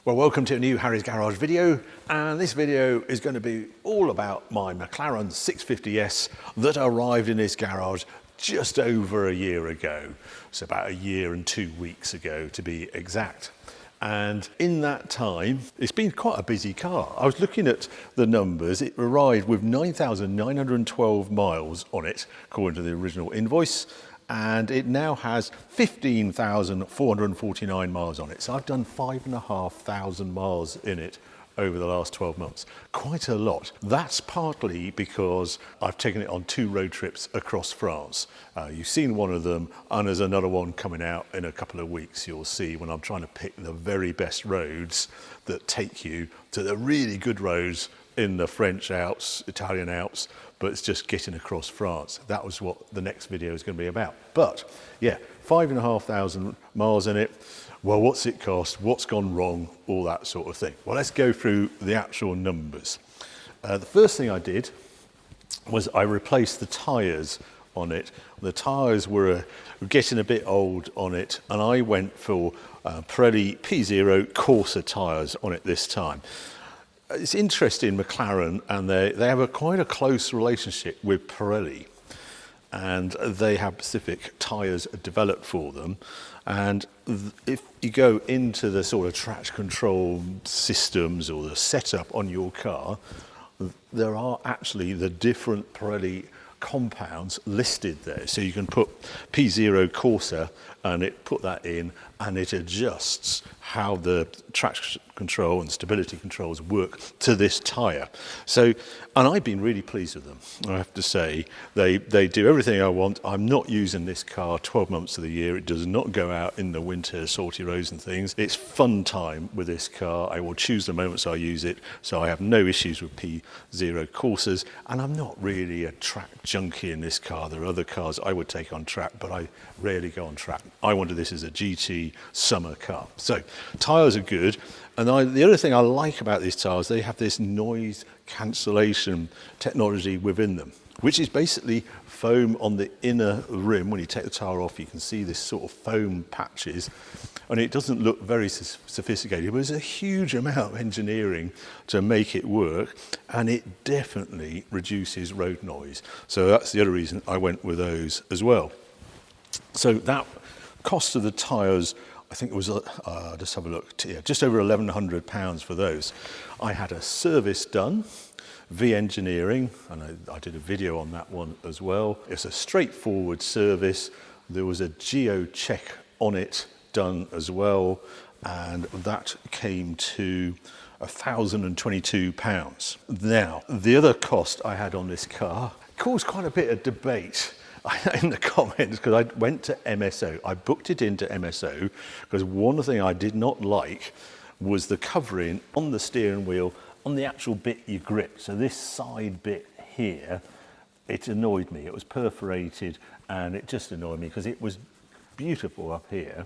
Well, welcome to a new Harry's Garage video, and this video is going to be all about my McLaren 650S that arrived in this garage just over a year ago. It's about a year and 2 weeks ago to be exact. And in that time, it's been quite a busy car. I was looking at the numbers. It arrived with 9,912 miles on it, according to the original invoice. And it now has 15,449 miles on it. So I've done 5,500 miles in it over the last 12 months. Quite a lot. That's partly because I've taken it on 2 road trips across France. You've seen one of them, and there's another one coming out in a couple of weeks, you'll see, when I'm trying to pick the very best roads that take you to the really good roads in the French Alps, Italian Alps, but it's just getting across France. That was what the next video is going to be about. But yeah, 5,500 miles in it. Well, what's it cost? What's gone wrong? All that sort of thing. Well, let's go through the actual numbers. The first thing I did was I replaced the tyres on it. The tyres were getting a bit old on it, and I went for Pirelli P0 Corsa tyres on it this time. It's interesting, McLaren, and they have quite a close relationship with Pirelli, and they have specific tyres developed for them. And if you go into the sort of traction control systems or the setup on your car, there are actually the different Pirelli compounds listed there. So you can put P0 Corsa and put that in, and it adjusts how the traction control and stability controls work to this tyre. So, and I've been really pleased with them, I have to say. They do everything I want. I'm not using this car 12 months of the year. It does not go out in the winter, salty roads and things. It's fun time with this car. I will choose the moments I use it, so I have no issues with P0 Corsas, and I'm not really a track junkie in this car. There are other cars I would take on track, but I rarely go on track. I wanted this as a GT summer car. So tyres are good, and the other thing I like about these tyres, they have this noise cancellation technology within them, which is basically foam on the inner rim. When you take the tyre off, you can see this sort of foam patches, and it doesn't look very sophisticated, but there's a huge amount of engineering to make it work, and it definitely reduces road noise. So that's the other reason I went with those as well. So that cost of the tyres, I think it was, just have a look, just over £1,100 for those. I had a service done, V Engineering, and I did a video on that one as well. It's a straightforward service. There was a geo check on it done as well, and that came to £1,022. Now, the other cost I had on this car caused quite a bit of debate in the comments, because I went to MSO. I booked it into MSO because one thing I did not like was the covering on the steering wheel on the actual bit you grip. So this side bit here, it annoyed me. It was perforated, and it just annoyed me because it was beautiful up here,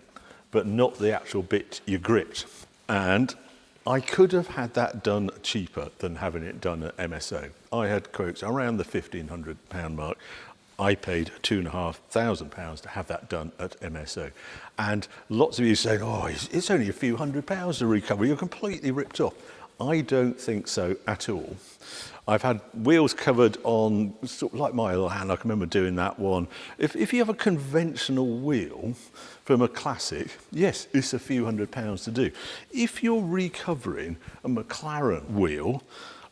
but not the actual bit you gripped. And I could have had that done cheaper than having it done at MSO. I had quotes around the £1,500 mark. I paid £2,500 to have that done at MSO. And lots of you say, oh, it's only a few £100 to recover. You're completely ripped off. I don't think so at all. I've had wheels covered on, sort of like my Milan. I can remember doing that one. If you have a conventional wheel from a classic, yes, it's a few £100 to do. If you're recovering a McLaren wheel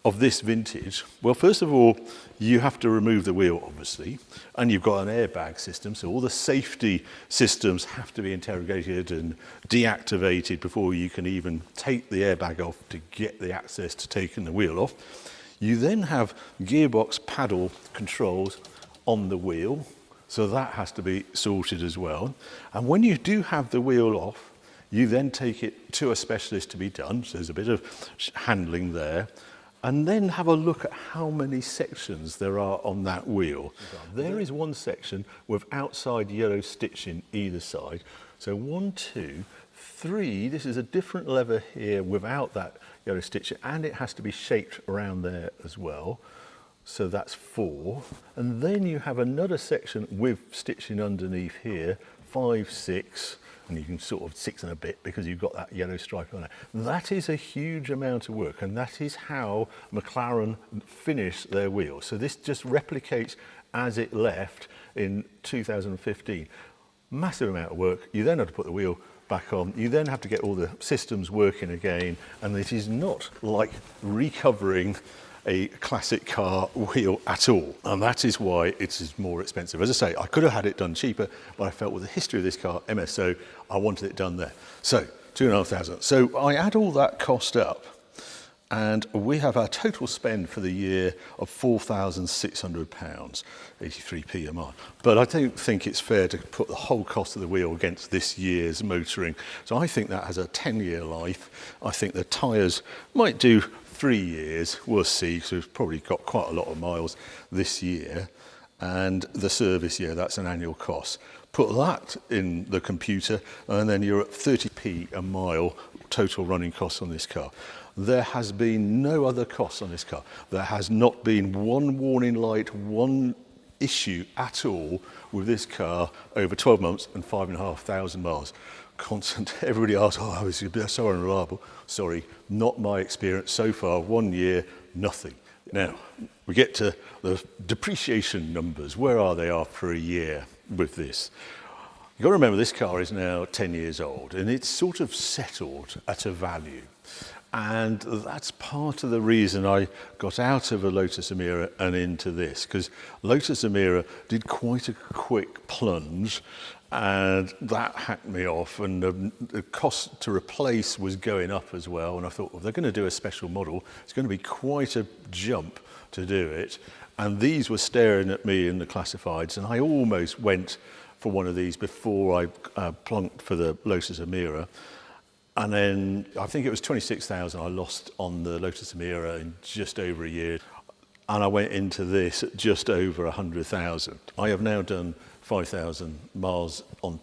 of this vintage, well, first of all, you have to remove the wheel, obviously, and you've got an airbag system, so all the safety systems have to be interrogated and deactivated before you can even take the airbag off to get the access to taking the wheel off. You then have gearbox paddle controls on the wheel, so that has to be sorted as well. And when you do have the wheel off, you then take it to a specialist to be done, so there's a bit of handling there. And then have a look at how many sections there are on that wheel. There is one section with outside yellow stitching either side. So 1, 2, 3, this is a different lever here without that yellow stitching, and it has to be shaped around there as well. So that's 4. And then you have another section with stitching underneath here, 5, 6, and you can sort of 6 and a bit because you've got that yellow stripe on it. That is a huge amount of work, and that is how McLaren finished their wheel. So this just replicates as it left in 2015. Massive amount of work. You then have to put the wheel back on. You then have to get all the systems working again, and it is not like recovering a classic car wheel at all, and that is why it is more expensive. As I say, I could have had it done cheaper, but I felt with the history of this car, MSO, I wanted it done there. So 2,500. So I add all that cost up, and we have our total spend for the year of £4,600, 83p a mile. But I don't think it's fair to put the whole cost of the wheel against this year's motoring. So I think that has a 10-year life. I think the tyres might do 3 years, we'll see, because we've probably got quite a lot of miles this year. And the service year, that's an annual cost. Put that in the computer, and then you're at 30p a mile total running costs on this car. There has been no other costs on this car. There has not been one warning light, one issue at all with this car over 12 months and 5,500 miles. Constant. Everybody asks, oh, it's so unreliable. Sorry, not my experience so far. 1 year, nothing. Now, we get to the depreciation numbers. Where are they after a year with this? You've got to remember this car is now 10 years old, and it's sort of settled at a value. And that's part of the reason I got out of a Lotus Emira and into this, because Lotus Emira did quite a quick plunge, and that hacked me off, and the cost to replace was going up as well. And I thought, well, if they're going to do a special model, it's going to be quite a jump to do it. And these were staring at me in the classifieds, and I almost went for one of these before I plunked for the Lotus Emira. And then I think it was 26,000 I lost on the Lotus Emira in just over a year. And I went into this at just over 100,000. I have now done 5,000 miles on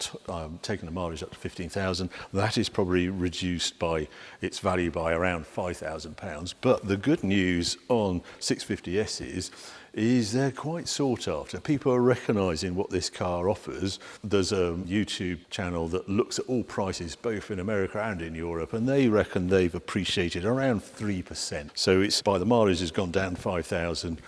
taking the mileage up to 15,000. That is probably reduced by its value by around £5,000. But the good news on 650Ss is they're quite sought after. People are recognising what this car offers. There's a YouTube channel that looks at all prices, both in America and in Europe, and they reckon they've appreciated around 3%. So it's by the mileage has gone down 5,000.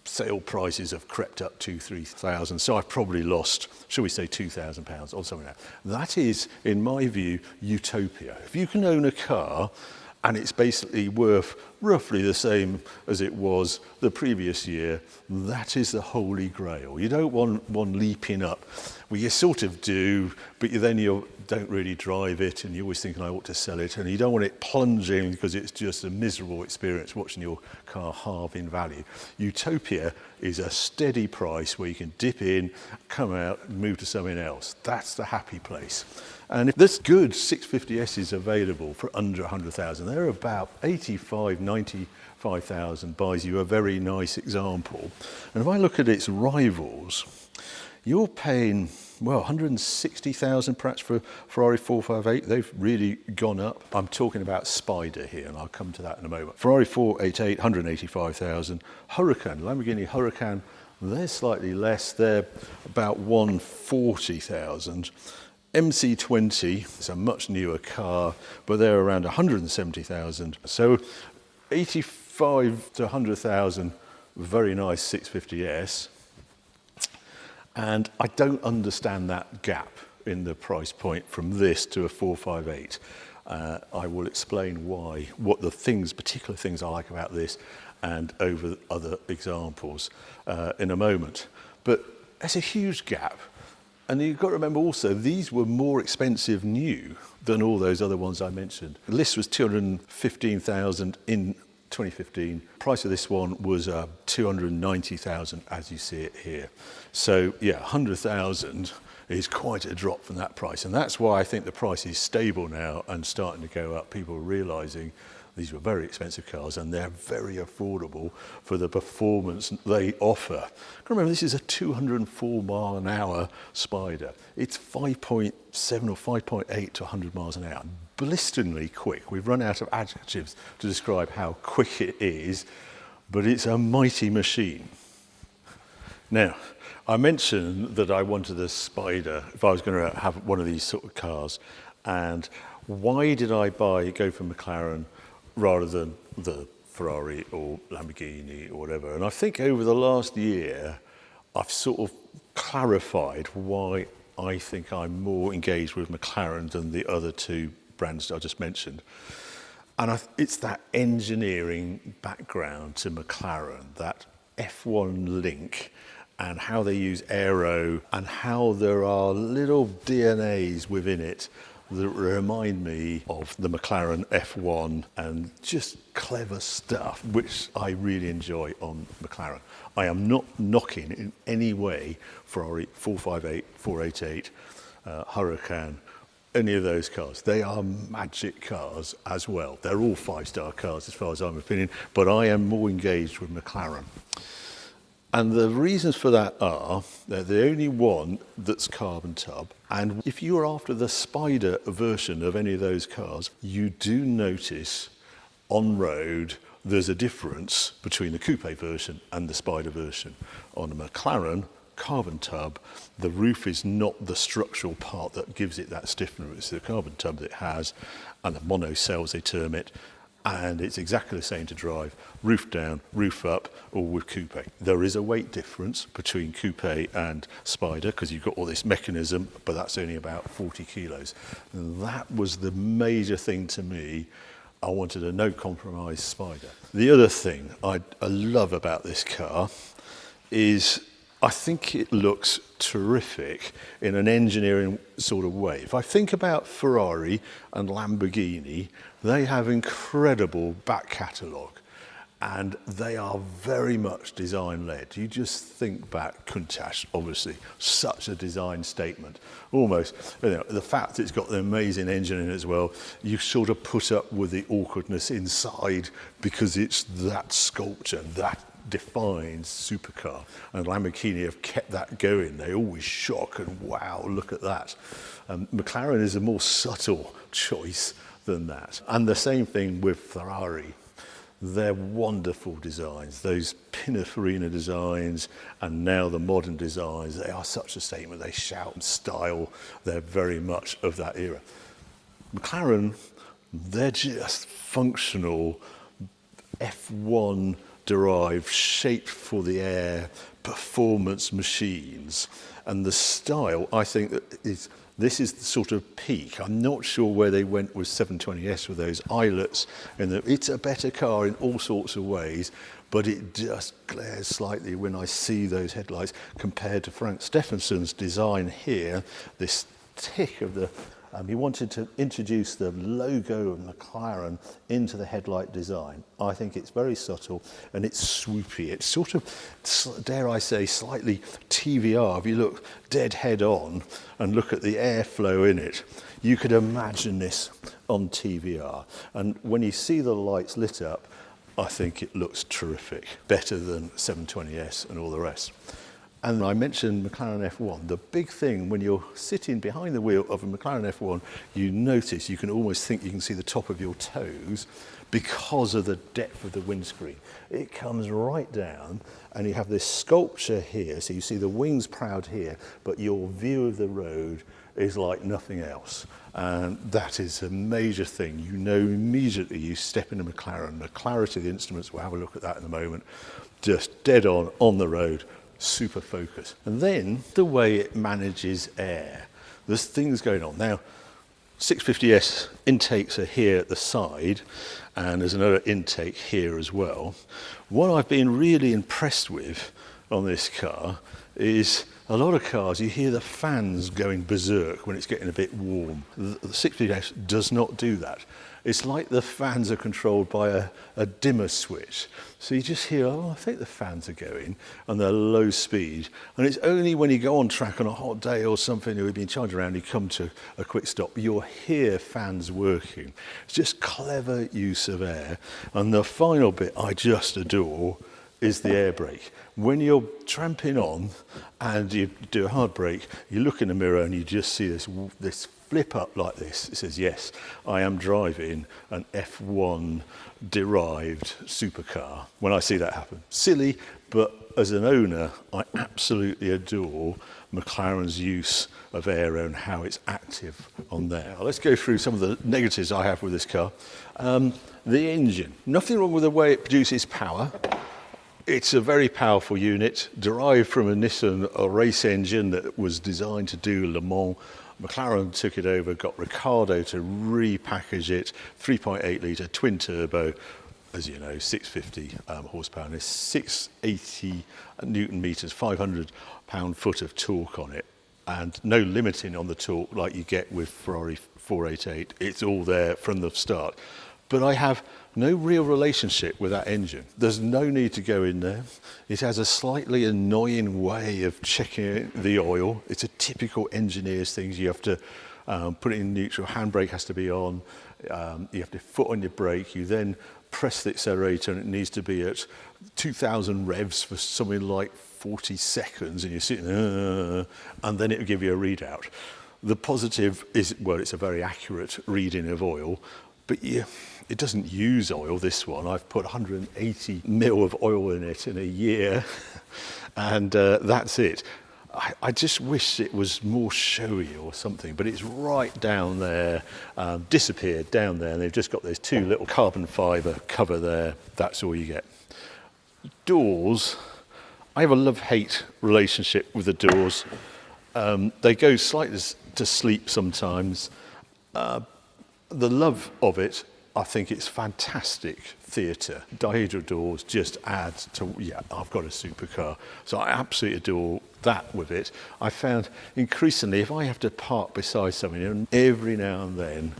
Sale prices have crept up 2,000-3,000. So I've probably lost, shall we say, £2,000 or something like that. That is, in my view, utopia. If you can own a car and it's basically worth roughly the same as it was the previous year, that is the holy grail. You don't want one leaping up. Well, you sort of do, but you don't really drive it, and you're always thinking, I ought to sell it, and you don't want it plunging because it's just a miserable experience watching your car halve in value. Utopia is a steady price where you can dip in, come out, and move to something else. That's the happy place. And if there's good 650S is available for under 100,000, they're about 85, 95,000, buys you a very nice example. And if I look at its rivals, you're paying, well, 160,000 perhaps for Ferrari 458. They've really gone up. I'm talking about Spider here, and I'll come to that in a moment. Ferrari 488, 185,000. Huracan, Lamborghini Huracan, they're slightly less. They're about 140,000. MC20 is a much newer car, but they're around 170,000. So 85 to 100,000, very nice 650S. And I don't understand that gap in the price point from this to a 458. I will explain why, what the particular things I like about this and over other examples in a moment. But there's a huge gap. And you've got to remember also, these were more expensive new than all those other ones I mentioned. The list was 215,000 in 2015. Price of this one was 290,000 as you see it here. So yeah, 100,000 is quite a drop from that price. And that's why I think the price is stable now and starting to go up. People are realising these were very expensive cars and they're very affordable for the performance they offer. Remember, this is a 204 mile an hour Spider. It's 5.7 or 5.8 to 100 miles an hour. Blisteringly quick. We've run out of adjectives to describe how quick it is, but it's a mighty machine. Now, I mentioned that I wanted a Spider if I was going to have one of these sort of cars. And why did I go for McLaren rather than the Ferrari or Lamborghini or whatever? And I think over the last year, I've sort of clarified why I think I'm more engaged with McLaren than the other two brands I just mentioned. And it's that engineering background to McLaren, that F1 link, and how they use aero, and how there are little DNAs within it that remind me of the McLaren F1, and just clever stuff, which I really enjoy on McLaren. I am not knocking in any way Ferrari 458, 488, Huracan, any of those cars. They are magic cars as well. They're all 5-star cars as far as I'm opinion, but I am more engaged with McLaren. And the reasons for that are, they're the only one that's carbon tub. And if you're after the Spider version of any of those cars, you do notice on road there's a difference between the coupe version and the Spider version. On a McLaren carbon tub, the roof is not the structural part that gives it that stiffener. It's the carbon tub that it has, and the monocells they term it. And it's exactly the same to drive, roof down, roof up, or with coupe. There is a weight difference between coupe and Spider because you've got all this mechanism, but that's only about 40 kilos. And that was the major thing to me. I wanted a no-compromise Spider. The other thing I love about this car is I think it looks terrific in an engineering sort of way. If I think about Ferrari and Lamborghini, they have incredible back catalogue, and they are very much design-led. You just think back, Countach, obviously, such a design statement. Almost, the fact that it's got the amazing engine in it as well, you sort of put up with the awkwardness inside because it's that sculpture, that defines supercar, and Lamborghini have kept that going. They always shock and wow, look at that. McLaren is a more subtle choice than that. And the same thing with Ferrari. They're wonderful designs, those Pininfarina designs, and now the modern designs, they are such a statement. They shout style. They're very much of that era. McLaren, they're just functional F1 derived, shaped for the air, performance machines. And the style, I think, this is the sort of peak. I'm not sure where they went with 720S with those eyelets. And it's a better car in all sorts of ways, but it just glares slightly when I see those headlights compared to Frank Stephenson's design here, this tick of the he wanted to introduce the logo of McLaren into the headlight design. I think it's very subtle and it's swoopy. It's sort of, dare I say, slightly TVR. If you look dead head on and look at the airflow in it, you could imagine this on TVR. And when you see the lights lit up, I think it looks terrific, better than 720S and all the rest. And I mentioned McLaren F1. The big thing when you're sitting behind the wheel of a McLaren F1, you notice you can almost think you can see the top of your toes because of the depth of the windscreen. It comes right down and you have this sculpture here. So you see the wings proud here, but your view of the road is like nothing else. And that is a major thing. You know immediately you step into McLaren. The clarity of the instruments, we'll have a look at that in a moment, just dead on the road. Super focus. And then the way it manages air. There's things going on. Now, 650S intakes are here at the side, and there's another intake here as well. What I've been really impressed with on this car is a lot of cars, you hear the fans going berserk when it's getting a bit warm. The 650S does not do that. It's like the fans are controlled by a dimmer switch. So you just hear, oh, I think the fans are going, and they're low speed. And it's only when you go on track on a hot day or something, you've been charging around, you come to a quick stop, you'll hear fans working. It's just clever use of air. And the final bit I just adore is the air brake. When you're tramping on and you do a hard brake, you look in the mirror and you just see this flip up like this. It says, yes, I am driving an F1 derived supercar. When I see that happen, silly, but as an owner, I absolutely adore McLaren's use of aero and how it's active on there. Now, let's go through some of the negatives I have with this car. The engine, nothing wrong with the way it produces power. It's a very powerful unit, derived from a Nissan race engine that was designed to do Le Mans. McLaren took it over, got Ricardo to repackage it, 3.8 litre twin turbo, as you know, 650 horsepower, and it's 680 newton meters, 500 pound-foot of torque on it, and no limiting on the torque like you get with Ferrari 488. It's all there from the start. But I have no real relationship with that engine. There's no need to go in there. It has a slightly annoying way of checking the oil. It's a typical engineer's thing. You have to put it in neutral, handbrake has to be on, you have to foot on your brake, you then press the accelerator and it needs to be at 2,000 revs for something like 40 seconds, and you're sitting and then it'll give you a readout. The positive is, well, it's a very accurate reading of oil, but it doesn't use oil, this one. I've put 180 mil of oil in it in a year, and that's it. I just wish it was more showy or something, but it's right down there, disappeared down there, and they've just got those two little carbon fibre cover there. That's all you get. Doors, I have a love-hate relationship with the doors. They go slightly to sleep sometimes. The love of it, I think it's fantastic theatre. Dihedral doors just add to, yeah, I've got a supercar. So I absolutely adore that with it. I found increasingly, if I have to park beside something, and every now and then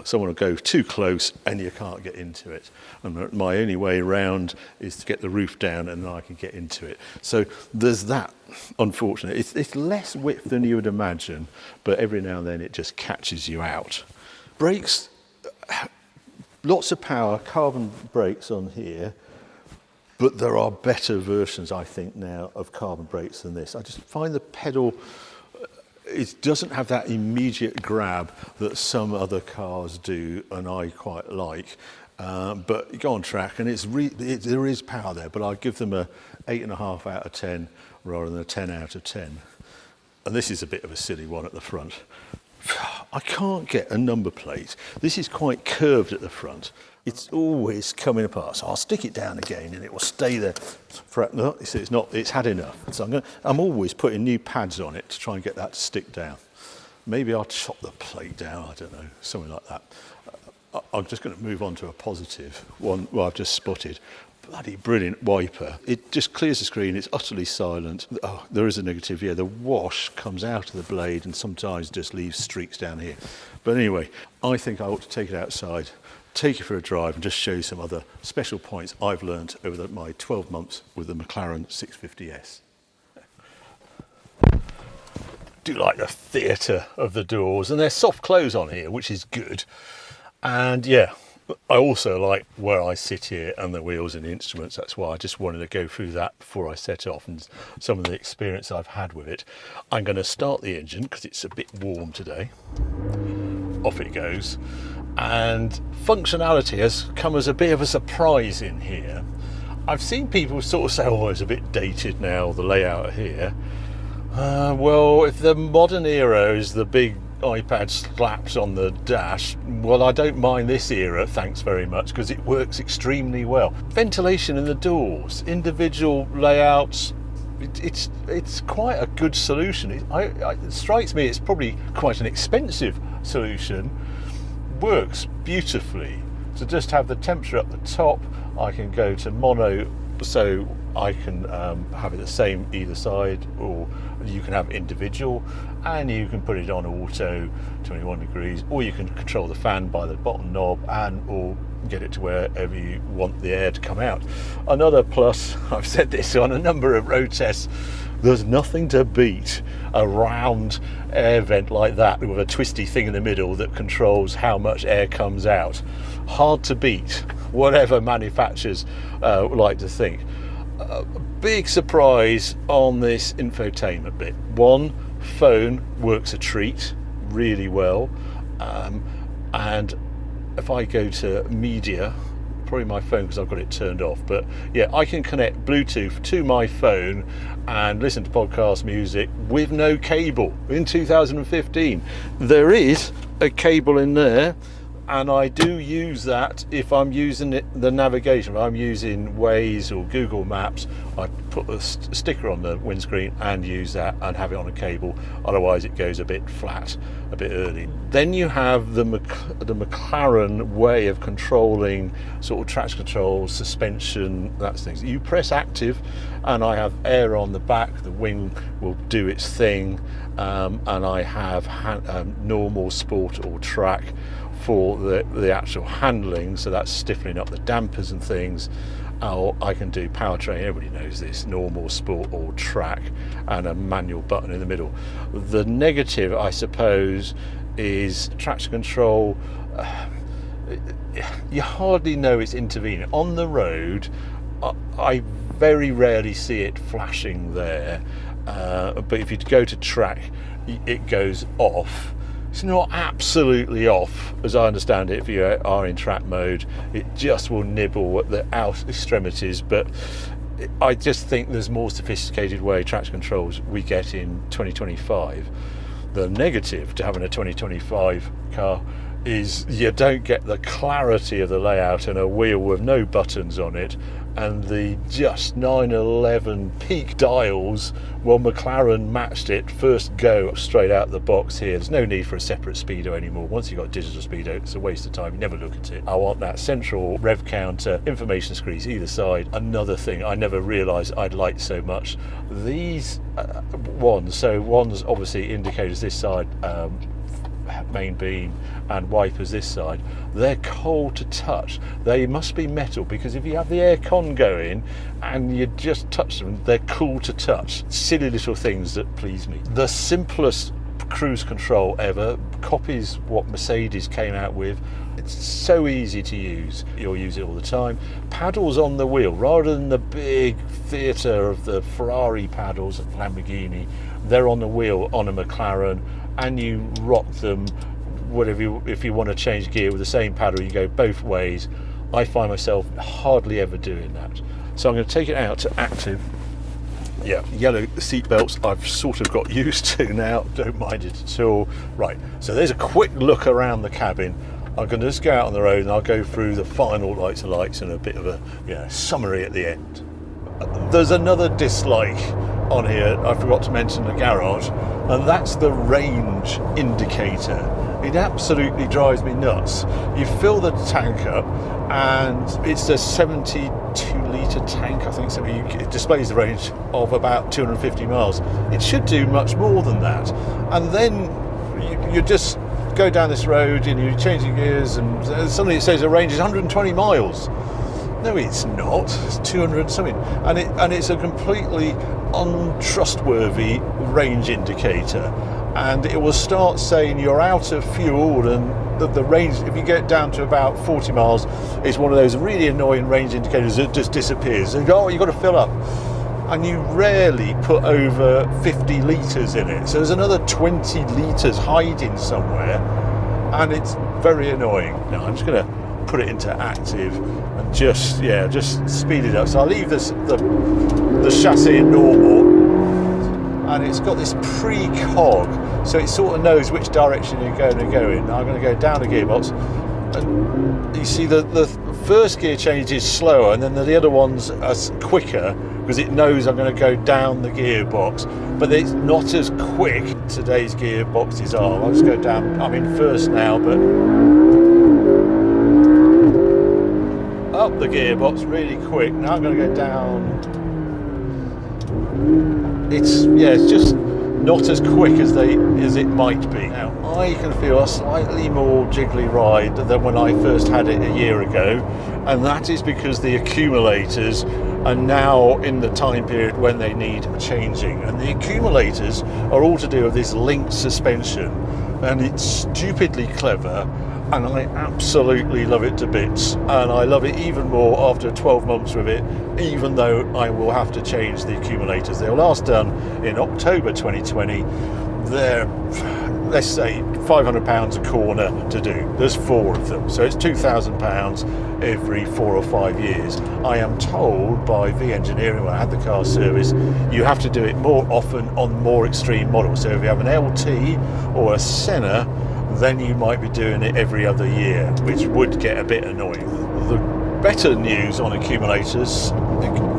someone will go too close and you can't get into it. And my only way around is to get the roof down and then I can get into it. So there's that, unfortunately. It's less width than you would imagine, but every now and then it just catches you out. Brakes, lots of power, carbon brakes on here, but there are better versions, I think, now of carbon brakes than this. I just find the pedal, it doesn't have that immediate grab that some other cars do, and I quite like. But you go on track, and there is power there, but I'd give them a 8.5 out of 10 rather than a 10 out of 10. And this is a bit of a silly one at the front. I can't get a number plate. This is quite curved at the front. It's always coming apart. So I'll stick it down again and it will stay there. No, it's had enough. So I'm always putting new pads on it to try and get that to stick down. Maybe I'll chop the plate down, I don't know, something like that. I'm just going to move on to a positive one. Well, I've just spotted. Bloody brilliant wiper. It just clears the screen, it's utterly silent. Oh, there is a negative, yeah, the wash comes out of the blade and sometimes just leaves streaks down here. But anyway, I think I ought to take it outside, take it for a drive and just show you some other special points I've learnt over my 12 months with the McLaren 650S. Do like the theatre of the doors, and they're soft close on here, which is good. And yeah, I also like where I sit here and the wheels and the instruments. That's why I just wanted to go through that before I set off and some of the experience I've had with it. I'm going to start the engine because it's a bit warm today. Off it goes. And functionality has come as a bit of a surprise in here. I've seen people sort of say, oh, it's a bit dated now, the layout here. Well, if the modern era is the big iPad slaps on the dash, well, I don't mind this era, thanks very much, because it works extremely well. Ventilation in the doors, individual layouts, it's quite a good solution. It strikes me it's probably quite an expensive solution. Works beautifully. To just have the temperature up the top, I can go to mono, so I can have it the same either side, or you can have individual, and you can put it on auto 21 degrees, or you can control the fan by the bottom knob or get it to wherever you want the air to come out. Another plus, I've said this on a number of road tests, there's nothing to beat a round air vent like that with a twisty thing in the middle that controls how much air comes out. Hard to beat, whatever manufacturers like to think. Big surprise on this infotainment bit. One, phone works a treat, really well. And if I go to media, probably my phone because I've got it turned off, but yeah, I can connect Bluetooth to my phone and listen to podcast music with no cable. In 2015 there is a cable in there, and I do use that if I'm using the navigation. If I'm using Waze or Google Maps, I put a sticker on the windscreen and use that and have it on a cable, otherwise it goes a bit flat a bit early. Then you have the McLaren way of controlling sort of traction control, suspension, that's things. You press active and I have air on the back, the wing will do its thing, and I have normal, sport or track for the actual handling, so that's stiffening up the dampers and things. I can do powertrain, everybody knows this, normal, sport or track, and a manual button in the middle. The negative, I suppose, is traction control. You hardly know it's intervening. On the road, I very rarely see it flashing there, but if you go to track, it goes off. It's not absolutely off, as I understand it. If you are in track mode, it just will nibble at the out extremities, but I just think there's more sophisticated way traction controls we get in 2025. The negative to having a 2025 car is you don't get the clarity of the layout and a wheel with no buttons on it, and the just 911 peak dials. Well, McLaren matched it first go straight out the box here. There's no need for a separate speedo anymore. Once you've got digital speedo, it's a waste of time. You never look at it. I want that central rev counter, information screens either side. Another thing I never realised I'd like so much. These one's obviously indicators this side, main beam, and wipers this side. They're cold to touch. They must be metal, because if you have the air con going and you just touch them, they're cool to touch. Silly little things that please me. The simplest cruise control ever, copies what Mercedes came out with. It's so easy to use. You'll use it all the time. Paddles on the wheel, rather than the big theatre of the Ferrari paddles at Lamborghini, they're on the wheel on a McLaren, and you rock them. Whatever if you want to change gear with the same paddle, you go both ways. I find myself hardly ever doing that. So I'm going to take it out to active. Yeah, yellow seat belts I've sort of got used to now, don't mind it at all. Right, so there's a quick look around the cabin. I'm going to just go out on the road and I'll go through the final lights and a bit of a summary at the end. There's another dislike on here I forgot to mention, the garage, and that's the range indicator. It absolutely drives me nuts. You fill the tank up and it's a 72 litre tank, I think, so it displays the range of about 250 miles. It should do much more than that, and then you just go down this road and you're changing gears and suddenly it says the range is 120 miles. No, it's not. It's 200 something, and it's a completely untrustworthy range indicator. And it will start saying you're out of fuel, and the range, if you get down to about 40 miles, it's one of those really annoying range indicators that just disappears. And you've got to fill up, and you rarely put over 50 litres in it. So there's another 20 litres hiding somewhere, and it's very annoying. Now I'm just going to put it into active and just speed it up. So I'll leave the chassis in normal, and it's got this pre-cog, so it sort of knows which direction you're going to go in. Now I'm going to go down the gearbox, and you see the first gear change is slower, and then the other ones are quicker because it knows I'm going to go down the gearbox, but it's not as quick. Today's gearboxes are. I'll just go down. I'm in first now, but up the gearbox really quick. Now I'm going to go down. It's just not as quick as it might be. Now I can feel a slightly more jiggly ride than when I first had it a year ago, and that is because the accumulators are now in the time period when they need changing, and the accumulators are all to do with this linked suspension, and it's stupidly clever, and I absolutely love it to bits, and I love it even more after 12 months with it, even though I will have to change the accumulators. They were last done in October 2020. they're, let's say, £500 a corner to do. There's 4 of them, so it's £2,000 every 4 or 5 years. I am told by V Engineering, when I had the car serviced, you have to do it more often on more extreme models. So if you have an LT or a Senna, then you might be doing it every other year, which would get a bit annoying. The better news on accumulators,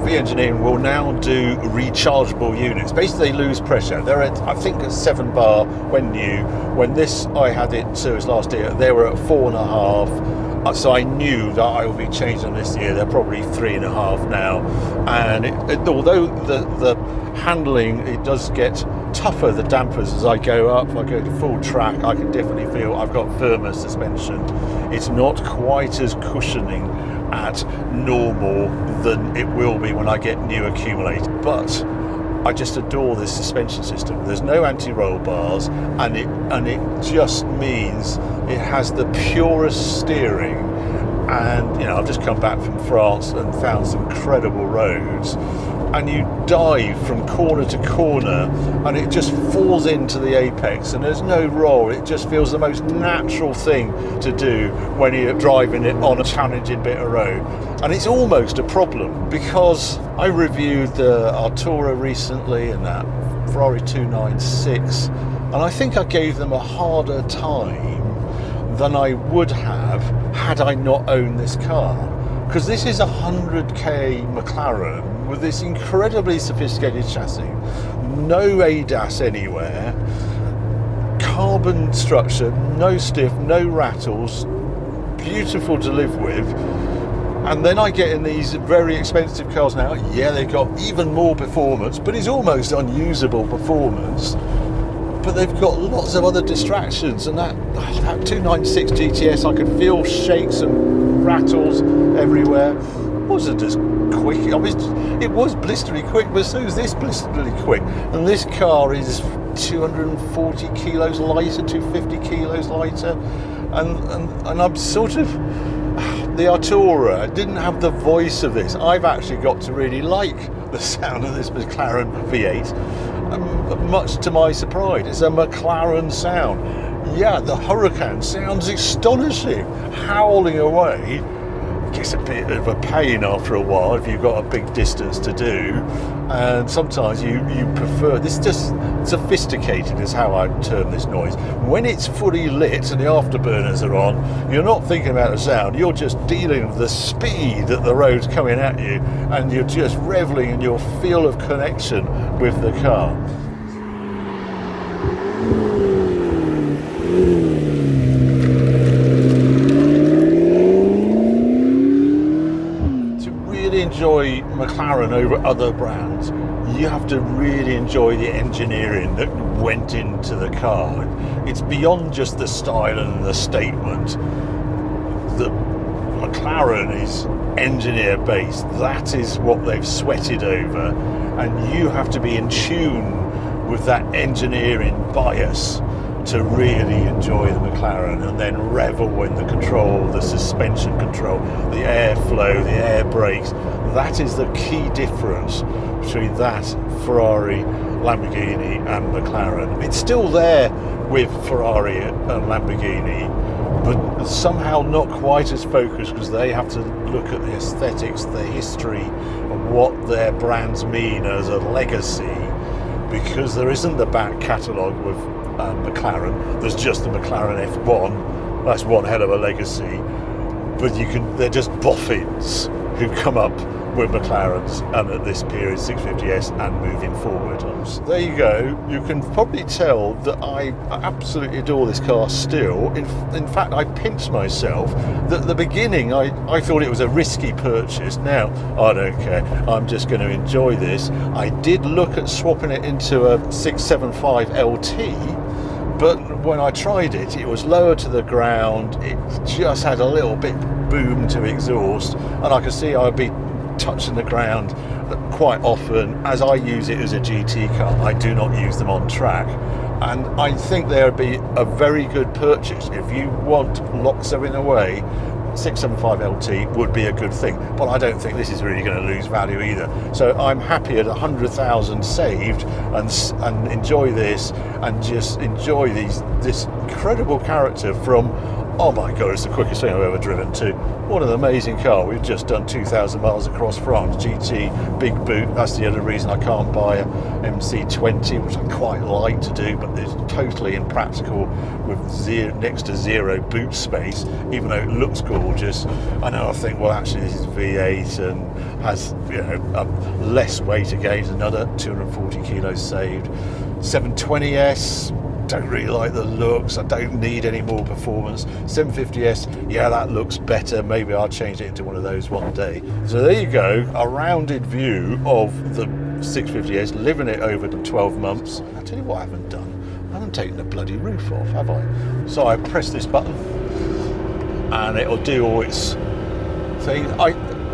V Engineering will now do rechargeable units. Basically, they lose pressure. They're at, I think, at 7 bar when new. When I had it serviced last year, they were at 4.5. So I knew that I would be changing this year. They're probably 3.5 now. And although the handling, it does get tougher, the dampers, as I go up, I go to full track, I can definitely feel I've got firmer suspension. It's not quite as cushioning at normal than it will be when I get new accumulator, but I just adore this suspension system. There's no anti-roll bars, and it just means it has the purest steering. And I've just come back from France and found some incredible roads, and you dive from corner to corner and it just falls into the apex, and there's no roll. It just feels the most natural thing to do when you're driving it on a challenging bit of road. And it's almost a problem, because I reviewed the Artura recently and that Ferrari 296, and I think I gave them a harder time than I would have had I not owned this car. Because this is a 100k McLaren with this incredibly sophisticated chassis, no ADAS anywhere, carbon structure, no stiff, no rattles, beautiful to live with. And then I get in these very expensive cars now. Yeah, they've got even more performance, but it's almost unusable performance. But they've got lots of other distractions, and that 296 GTS, I could feel shakes and rattles everywhere. It wasn't as quick. I mean, it was blistery quick, but so is this blistery quick. And this car is 240 kilos lighter, 250 kilos lighter, and I'm sort of, the Artura didn't have the voice of this. I've actually got to really like the sound of this McLaren V8. Much to my surprise, it's a McLaren sound. Yeah, the Huracan sounds astonishing, howling away. Gets a bit of a pain after a while if you've got a big distance to do, and sometimes you prefer this. Just sophisticated is how I term this noise. When it's fully lit and the afterburners are on, you're not thinking about the sound, you're just dealing with the speed that the road's coming at you, and you're just reveling in your feel of connection with the car. Enjoy McLaren over other brands, you have to really enjoy the engineering that went into the car. It's beyond just the style and the statement. The McLaren is engineer based. That is what they've sweated over, and you have to be in tune with that engineering bias to really enjoy the McLaren, and then revel in the control, the suspension control, the airflow, the air brakes. That is the key difference between that Ferrari, Lamborghini and McLaren. It's still there with Ferrari and Lamborghini, but somehow not quite as focused, because they have to look at the aesthetics, the history, and what their brands mean as a legacy, because there isn't the back catalogue with McLaren. There's just the McLaren F1. That's one hell of a legacy, but they're just boffins who come up with McLarens, and at this period 650S and moving forward. So there you go. You can probably tell that I absolutely adore this car still. In fact, I pinched myself that at the beginning I thought it was a risky purchase. Now I don't care, I'm just going to enjoy this. I did look at swapping it into a 675 LT, but when I tried it, it was lower to the ground. It just had a little bit boom to exhaust, and I could see I'd be touching the ground quite often. As I use it as a GT car, I do not use them on track, and I think there would be a very good purchase if you want lock something away. 675 LT would be a good thing, but I don't think this is really going to lose value either. So I'm happy at 100,000 saved and enjoy this and just enjoy this incredible character from, oh my God, it's the quickest thing I've ever driven to. What an amazing car. We've just done 2,000 miles across France, GT, big boot. That's the other reason I can't buy a MC20, which I quite like to do, but it's totally impractical with next to zero boot space, even though it looks gorgeous. I know I think, well, actually this is V8 and has, you know, less weight again, another 240 kilos saved. 720S, don't really like the looks. I don't need any more performance. 750S, yeah, that looks better. Maybe I'll change it into one of those one day. So there you go, a rounded view of the 650S, living it over the 12 months. I'll tell you what I haven't done. I haven't taken the bloody roof off, have I? So I press this button and it'll do all its thing.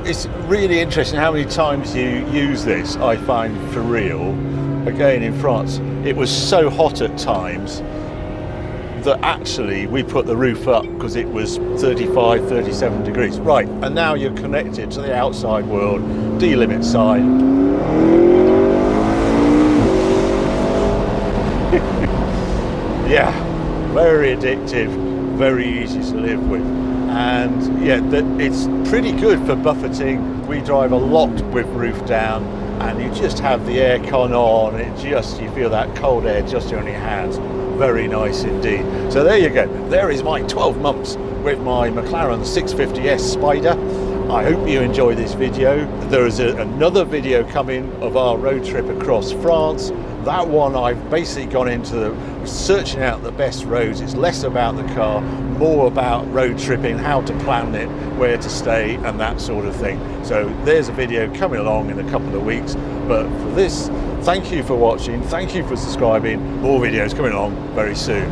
It's really interesting how many times you use this, I find, for real. Again, in France, it was so hot at times that actually we put the roof up because it was 35, 37 degrees. Right, and now you're connected to the outside world, delimit sign. Yeah, very addictive, very easy to live with. And yeah, it's pretty good for buffeting. We drive a lot with roof down, and you just have the aircon on, you feel that cold air just on your hands. Very nice indeed. So there you go. There is my 12 months with my McLaren 650S Spider. I hope you enjoy this video. There is another video coming of our road trip across France. That one I've basically gone into searching out the best roads. It's less about the car, more about road tripping, how to plan it, where to stay and that sort of thing. So there's a video coming along in a couple of weeks. But for this, thank you for watching, thank you for subscribing. More videos coming along very soon.